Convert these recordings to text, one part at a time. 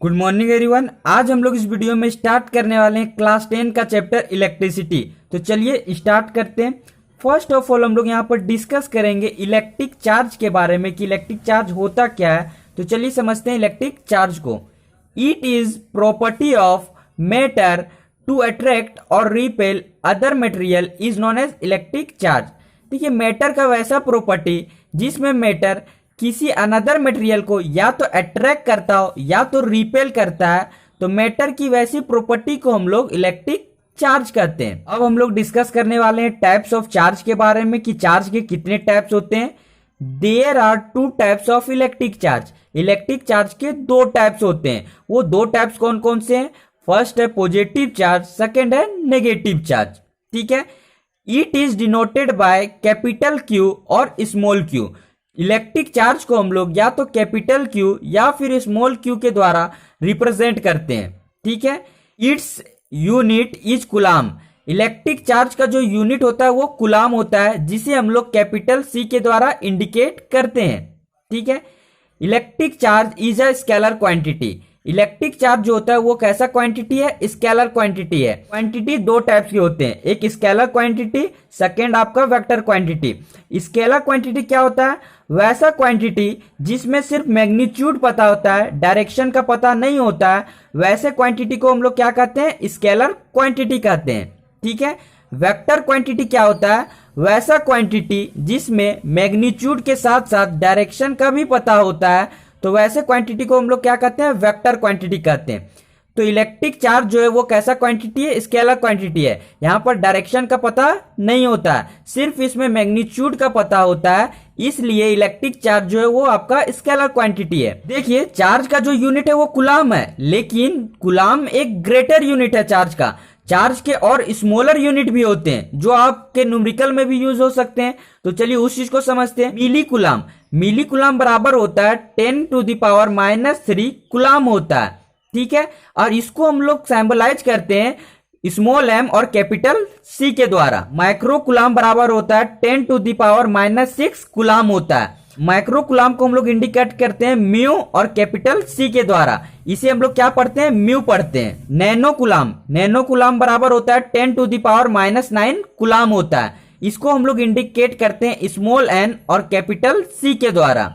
Good morning everyone. आज हम लोग इस वीडियो में स्टार्ट करने वाले हैं क्लास 10 का चैप्टर इलेक्ट्रिसिटी। तो चलिए स्टार्ट करते हैं। फर्स्ट ऑफ ऑल हम लोग यहाँ पर डिस्कस करेंगे इलेक्ट्रिक चार्ज के बारे में कि इलेक्ट्रिक चार्ज होता क्या है। तो चलिए समझते हैं इलेक्ट्रिक चार्ज को। It is property of matter to attract और repel other material is known as electric charge. देखिए मैटर का वैसा प्रॉपर्टी जिसमें मैटर किसी अनदर मटेरियल को या तो अट्रैक्ट करता हो या तो रिपेल करता है, तो मैटर की वैसी प्रॉपर्टी को हम लोग इलेक्ट्रिक चार्ज कहते हैं। अब हम लोग डिस्कस करने वाले हैं टाइप्स ऑफ चार्ज के बारे में कि चार्ज के कितने टाइप्स होते हैं। There are two types of electric charge. Electric charge के दो टाइप्स होते हैं। वो दो टाइप्स कौन कौन से हैं? फर्स्ट है पॉजिटिव चार्ज, सेकेंड है नेगेटिव चार्ज। ठीक है। It is denoted by capital Q और स्मॉल क्यू। इलेक्ट्रिक चार्ज को हम लोग या तो कैपिटल क्यू या फिर स्मॉल क्यू के द्वारा रिप्रेजेंट करते हैं। ठीक है। Its unit is coulomb. Electric charge का जो यूनिट होता है वो कूलाम होता है, जिसे हम लोग कैपिटल सी के द्वारा इंडिकेट करते हैं। ठीक है। Electric charge is a scalar quantity. Electric charge जो होता है वो कैसा क्वांटिटी है? स्केलर क्वांटिटी है। क्वांटिटी दो टाइप्स के होते हैं, एक स्केलर क्वांटिटी, सेकेंड आपका वेक्टर क्वांटिटी। स्केलर क्वांटिटी क्या होता है? वैसा क्वांटिटी जिसमें सिर्फ मैग्नीट्यूड पता होता है, डायरेक्शन का पता नहीं होता है, वैसे क्वांटिटी को हम लोग क्या कहते हैं? स्केलर क्वांटिटी कहते हैं। ठीक है। वेक्टर क्वांटिटी क्या होता है? वैसा क्वांटिटी जिसमें मैग्नीट्यूड के साथ साथ डायरेक्शन का भी पता होता है, तो वैसे क्वांटिटी को हम लोग क्या कहते हैं? वेक्टर क्वांटिटी कहते हैं। तो इलेक्ट्रिक चार्ज जो है वो कैसा क्वांटिटी है? स्केलर क्वांटिटी है। यहां पर डायरेक्शन का पता नहीं होता है, सिर्फ इसमें मैग्नीट्यूड का पता होता है, इसलिए इलेक्ट्रिक चार्ज जो है वो आपका स्केलर क्वांटिटी है। देखिए चार्ज का जो यूनिट है वो कूलाम है, लेकिन कूलाम एक ग्रेटर यूनिट है चार्ज का। चार्ज के और स्मॉलर यूनिट भी होते हैं जो आपके न्यूमेरिकल में भी यूज हो सकते हैं। तो चलिए उस चीज को समझते हैं। मिली कूलाम। मिली कूलाम बराबर होता है 10⁻³ कूलाम होता है। ठीक है। और इसको हम लोग सिंबलाइज करते हैं स्मॉल m और कैपिटल C के द्वारा। माइक्रो कूलाम बराबर होता है 10⁻⁻6 कूलाम होता है। माइक्रो कूलाम को हम लोग इंडिकेट करते हैं म्यू और कैपिटल C के द्वारा। इसे हम लोग क्या पढ़ते हैं? म्यू पढ़ते हैं। Nano coulomb. नैनो कूलाम बराबर होता है 10⁻⁹ कूलाम होता है। इसको हम लोग इंडिकेट करते हैं स्मॉल n और कैपिटल C के द्वारा।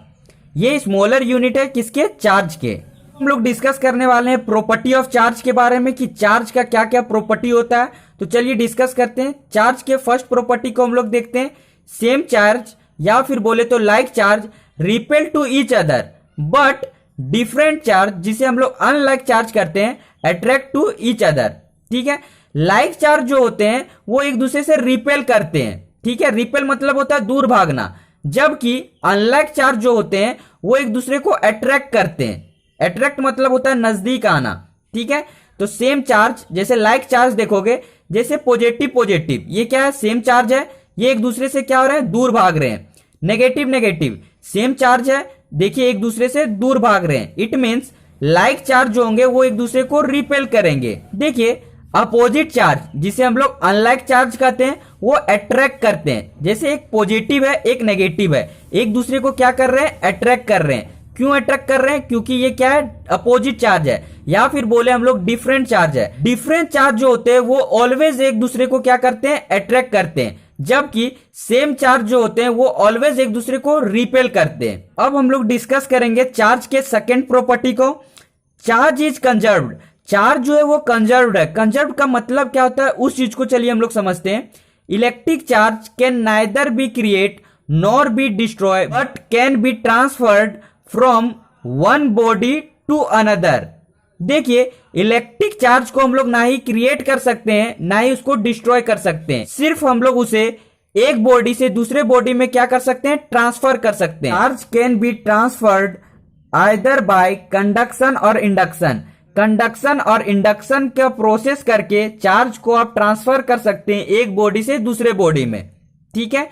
ये स्मॉलर यूनिट है किसके? चार्ज के। हम लोग डिस्कस करने वाले हैं प्रॉपर्टी ऑफ चार्ज के बारे में कि चार्ज का क्या क्या प्रॉपर्टी होता है। तो चलिए डिस्कस करते हैं। चार्ज के फर्स्ट प्रॉपर्टी को हम लोग देखते हैं। सेम चार्ज या फिर बोले तो like charge repel to each other but different charge, जिसे हम लोग अनलाइक चार्ज करते हैं, अट्रैक्ट टू ईच अदर। ठीक है। लाइक चार्ज जो होते हैं वो एक दूसरे से रिपेल करते हैं। ठीक है। रिपेल मतलब होता है दूर भागना, जबकि अनलाइक चार्ज जो होते हैं वो एक दूसरे को अट्रैक्ट करते हैं। अट्रैक्ट मतलब होता है नजदीक आना। ठीक है। तो सेम चार्ज जैसे लाइक चार्ज देखोगे, जैसे पॉजिटिव पॉजिटिव, ये क्या है? सेम चार्ज है, ये एक दूसरे से क्या हो रहे हैं? दूर भाग रहे हैं। नेगेटिव नेगेटिव, सेम चार्ज है, देखिए एक दूसरे से दूर भाग रहे हैं। इट मीन्स लाइक चार्ज जो होंगे वो एक दूसरे को रिपेल करेंगे। देखिए अपोजिट चार्ज, जिसे हम लोग अनलाइक चार्ज कहते हैं, वो अट्रैक्ट करते हैं। जैसे एक पॉजिटिव है एक नेगेटिव है, एक दूसरे को क्या कर रहे हैं? अट्रैक्ट कर रहे हैं। क्यों अट्रैक्ट कर रहे हैं? क्योंकि ये क्या है? अपोजिट चार्ज है, या फिर बोले हम लोग डिफरेंट चार्ज है। डिफरेंट चार्ज जो होते हैं वो ऑलवेज एक दूसरे को क्या करते हैं? अट्रैक्ट करते हैं, जबकि सेम चार्ज जो होते हैं वो ऑलवेज एक दूसरे को रिपेल करते हैं। अब हम लोग डिस्कस करेंगे चार्ज के सेकेंड प्रॉपर्टी को। Charge is conserved. चार्ज जो है वो कंजर्व्ड है। कंजर्व्ड का मतलब क्या होता है उस चीज को चलिए हम लोग समझते हैं। Electric charge can neither be create nor be destroy but can be transferred from one body to another. देखिए इलेक्ट्रिक चार्ज को हम लोग ना ही क्रिएट कर सकते हैं ना ही उसको डिस्ट्रॉय कर सकते हैं, सिर्फ हम लोग उसे एक बॉडी से दूसरे बॉडी में क्या कर सकते हैं? ट्रांसफर कर सकते हैं। Charge can be transferred either bye conduction और इंडक्शन। कंडक्शन और इंडक्शन का प्रोसेस करके चार्ज को आप ट्रांसफर कर सकते हैं एक बॉडी से दूसरे बॉडी में। ठीक है।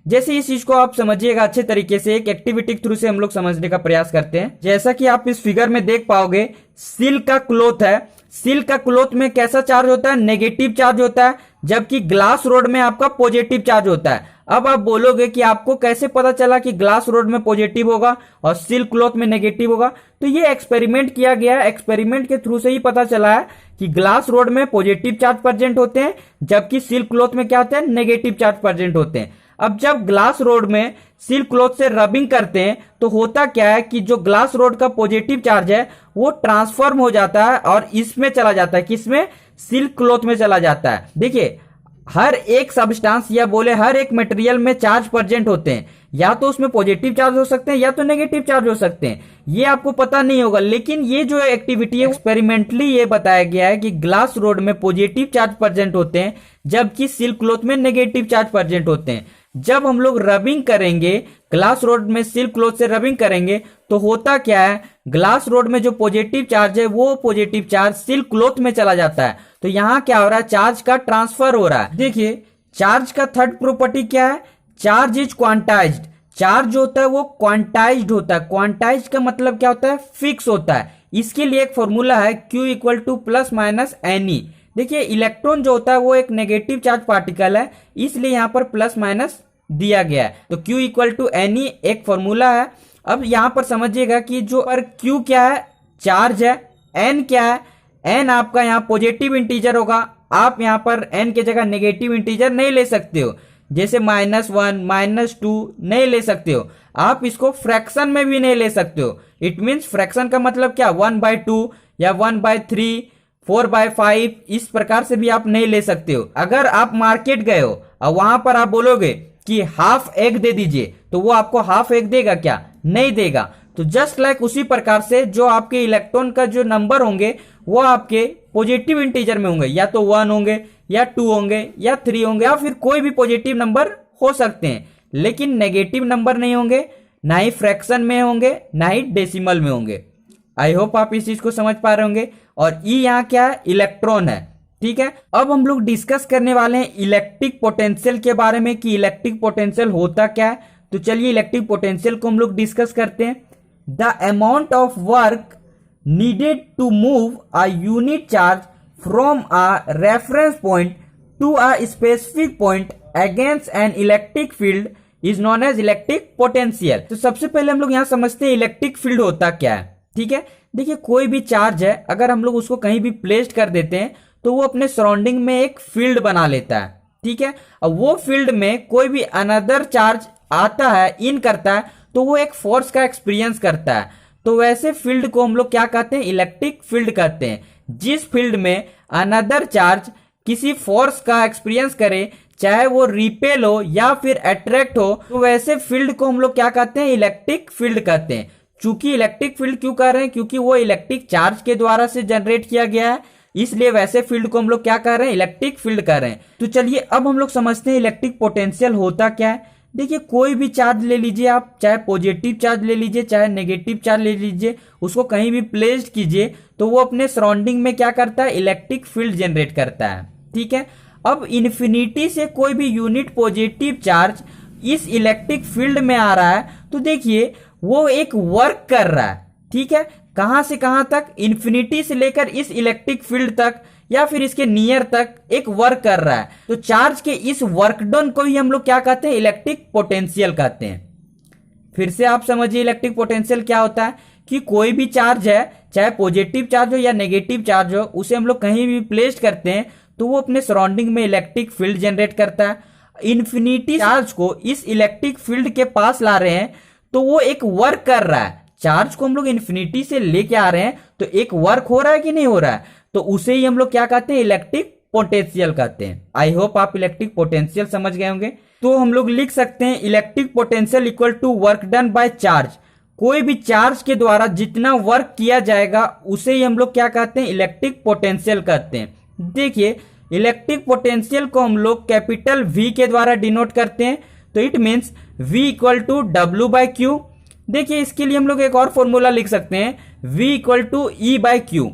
जैसे इस चीज को आप समझिएगा अच्छे तरीके से, एक एक्टिविटी के थ्रू से हम लोग समझने का प्रयास करते हैं। जैसा कि आप इस फिगर में देख पाओगे, सिल्क का क्लॉथ है, सिल्क का क्लॉथ में कैसा चार्ज होता है, नेगेटिव चार्ज होता है, जबकि ग्लास रोड में आपका पॉजिटिव चार्ज होता है। अब आप बोलोगे कि आपको कैसे पता चला कि ग्लास रोड में पॉजिटिव होगा और सिल्क क्लॉथ में नेगेटिव होगा? तो ये एक्सपेरिमेंट किया गया है, एक्सपेरिमेंट के थ्रू से ही पता चला है कि ग्लास रोड में पॉजिटिव चार्ज प्रेजेंट होते हैं, जबकि सिल्क क्लॉथ में क्या होते हैं, नेगेटिव चार्ज प्रेजेंट होते हैं। अब जब ग्लास रोड में सिल्क क्लॉथ से रबिंग करते हैं तो होता क्या है कि जो ग्लास रोड का पॉजिटिव चार्ज है वो ट्रांसफॉर्म हो जाता है और इसमें चला जाता है, किसमें, सिल्क क्लॉथ में चला जाता है। देखिए, हर एक सब्सटेंस या बोले हर एक मटेरियल में चार्ज प्रेजेंट होते हैं, या तो उसमें पॉजिटिव चार्ज हो सकते हैं या तो नेगेटिव चार्ज हो सकते हैं। ये आपको पता नहीं होगा, लेकिन ये जो एक्टिविटी है एक्सपेरिमेंटली ये बताया गया है कि ग्लास रोड में पॉजिटिव चार्ज प्रेजेंट होते हैं, जबकि सिल्क क्लॉथ में नेगेटिव चार्ज प्रेजेंट होते हैं। जब हम लोग रबिंग करेंगे, ग्लास रोड में सिल्क क्लॉथ से रबिंग करेंगे तो होता क्या है, ग्लास रोड में जो पॉजिटिव चार्ज है वो पॉजिटिव चार्ज सिल्क क्लॉथ में चला जाता है। तो यहां क्या हो रहा है, चार्ज का ट्रांसफर हो रहा है। देखिए, चार्ज का थर्ड प्रॉपर्टी क्या है, चार्ज इज क्वांटाइज्ड। चार्ज जो होता है वो क्वांटाइज्ड होता है। क्वांटाइज्ड का मतलब क्या होता है, फिक्स होता है। इसके लिए एक फॉर्मूला है Q equal two plus minus NE। देखिए, इलेक्ट्रॉन जो होता है वो एक नेगेटिव चार्ज पार्टिकल है, इसलिए यहां पर प्लस माइनस दिया गया है। तो Q इक्वल टू NE एक फॉर्मूला है। अब यहां पर समझिएगा कि जो पर Q क्या है, चार्ज है, N क्या है, N आपका यहाँ पॉजिटिव इंटीजर होगा। आप यहाँ पर N की जगह नेगेटिव इंटीजर नहीं ले सकते हो, जैसे -1, -2 नहीं ले सकते हो। आप इसको फ्रैक्शन में भी नहीं ले सकते हो। इट मीन्स फ्रैक्शन का मतलब क्या, 1/2 या 1/3, 4/5, इस प्रकार से भी आप नहीं ले सकते हो। अगर आप मार्केट गए हो और वहां पर आप बोलोगे कि हाफ एग दे दीजिए, तो वो आपको हाफ एग देगा क्या, नहीं देगा। तो जस्ट लाइक उसी प्रकार से जो आपके इलेक्ट्रॉन का जो नंबर होंगे वो आपके पॉजिटिव इंटीजर में होंगे, या तो 1 होंगे या 2 होंगे या 3 होंगे, या फिर कोई भी पॉजिटिव नंबर हो सकते हैं, लेकिन नेगेटिव नंबर नहीं होंगे, ना ही फ्रैक्शन में होंगे, ना ही डेसिमल में होंगे। आई होप आप इस चीज को समझ पा रहे होंगे। और ई यहाँ क्या है, इलेक्ट्रॉन है। ठीक है, अब हम लोग डिस्कस करने वाले हैं इलेक्ट्रिक पोटेंशियल के बारे में कि इलेक्ट्रिक पोटेंशियल होता क्या है। तो चलिए इलेक्ट्रिक पोटेंशियल को हम लोग डिस्कस करते हैं। The amount of work needed to move a unit charge from a reference point to a specific point against an electric field is known as electric potential। तो सबसे पहले हम लोग यहाँ समझते हैं इलेक्ट्रिक फील्ड होता क्या है। ठीक है, देखिए, कोई भी चार्ज है, अगर हम लोग उसको कहीं भी प्लेस कर देते हैं तो वो अपने सराउंडिंग में एक फील्ड बना लेता है। ठीक है, अब वो फील्ड में कोई भी अनदर चार्ज आता है, इन करता है, तो वो एक फोर्स का एक्सपीरियंस करता है। तो वैसे फील्ड को हम लोग क्या कहते हैं, इलेक्ट्रिक फील्ड कहते हैं। जिस फील्ड में अनदर चार्ज किसी फोर्स का एक्सपीरियंस करे, चाहे वो रिपेल हो या फिर अट्रैक्ट हो, तो वैसे फील्ड को हम लोग क्या कहते हैं, इलेक्ट्रिक फील्ड कहते हैं। चूंकि इलेक्ट्रिक फील्ड क्यों कह रहे हैं, क्योंकि वो इलेक्ट्रिक चार्ज के द्वारा से जनरेट किया गया है, इसलिए वैसे फील्ड को हम लोग क्या कह रहे हैं, इलेक्ट्रिक फील्ड कह रहे हैं। तो चलिए अब हम लोग समझते हैं इलेक्ट्रिक पोटेंशियल होता क्या है। देखिए, कोई भी चार्ज ले लीजिए आप, चाहे पॉजिटिव चार्ज ले लीजिए चाहे नेगेटिव चार्ज ले लीजिए, उसको कहीं भी प्लेस्ड कीजिए तो वो अपने सराउंडिंग में क्या करता है, इलेक्ट्रिक फील्ड जनरेट करता है। ठीक है, अब इन्फिनिटी से कोई भी यूनिट पॉजिटिव चार्ज इस इलेक्ट्रिक फील्ड में आ रहा है, तो देखिए वो एक वर्क कर रहा है। ठीक है, कहां से कहां तक, इन्फिनिटी से लेकर इस इलेक्ट्रिक फील्ड तक या फिर इसके नियर तक एक वर्क कर रहा है। तो चार्ज के इस वर्क डन को ही हम लोग क्या कहते हैं, इलेक्ट्रिक पोटेंशियल कहते हैं। फिर से आप समझिए इलेक्ट्रिक पोटेंशियल क्या होता है, कि कोई भी चार्ज है, चाहे पॉजिटिव चार्ज हो या नेगेटिव चार्ज हो, उसे हम लोग कहीं भी प्लेस करते हैं तो वो अपने सराउंडिंग में इलेक्ट्रिक फील्ड जनरेट करता है। इन्फिनिटी चार्ज को इस इलेक्ट्रिक फील्ड के पास ला रहे हैं तो वो एक वर्क कर रहा है। चार्ज को हम लोग इन्फिनिटी से लेके आ रहे हैं तो एक वर्क हो रहा है कि नहीं हो रहा है, तो उसे ही हम लोग क्या कहते हैं, इलेक्ट्रिक पोटेंशियल कहते हैं। आई होप आप इलेक्ट्रिक पोटेंशियल समझ गए होंगे। तो हम लोग लिख सकते हैं electric potential equal to work done by charge. कोई भी चार्ज के द्वारा जितना वर्क किया जाएगा उसे ही हम लोग क्या कहते हैं, इलेक्ट्रिक पोटेंशियल कहते हैं। देखिए, इलेक्ट्रिक पोटेंशियल को हम लोग कैपिटल V के द्वारा डिनोट करते हैं। तो it means V equal to W/Q। देखिए, इसके लिए हम लोग एक और फॉर्मूला लिख सकते हैं, V equal to E/Q।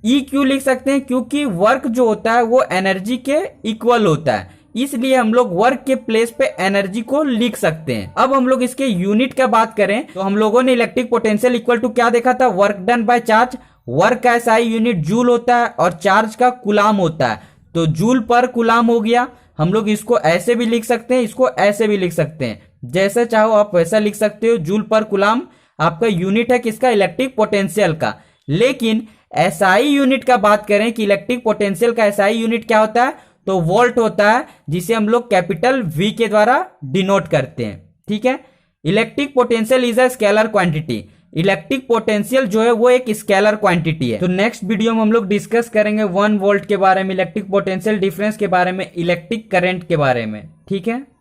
E क्यों लिख सकते हैं, क्योंकि वर्क जो होता है वो एनर्जी के इक्वल होता है, इसलिए हम लोग वर्क के प्लेस पे एनर्जी को लिख सकते हैं। अब हम लोग इसके यूनिट का बात करें तो हम लोगों ने इलेक्ट्रिक पोटेंशियल इक्वल टू क्या देखा था, work done by charge. Work का एसआई यूनिट जूल होता है और चार्ज का कुलाम होता है। तो जूल पर कुलाम हो गया। हम लोग इसको ऐसे भी लिख सकते हैं, इसको ऐसे भी लिख सकते हैं, जैसे चाहो आप वैसा लिख सकते हो। जूल पर कुलाम आपका यूनिट है किसका, इलेक्ट्रिक पोटेंशियल का। लेकिन एसआई यूनिट का बात करें कि इलेक्ट्रिक पोटेंशियल का एसआई यूनिट क्या होता है, तो वोल्ट होता है, जिसे हम लोग कैपिटल वी के द्वारा डिनोट करते हैं। ठीक है, electric potential is a scalar quantity. Electric potential जो है वो एक स्केलर क्वांटिटी है। तो नेक्स्ट वीडियो में हम लोग डिस्कस करेंगे 1 वोल्ट के बारे में, इलेक्ट्रिक पोटेंशियल डिफरेंस के बारे में, इलेक्ट्रिक करंट के बारे में। ठीक है।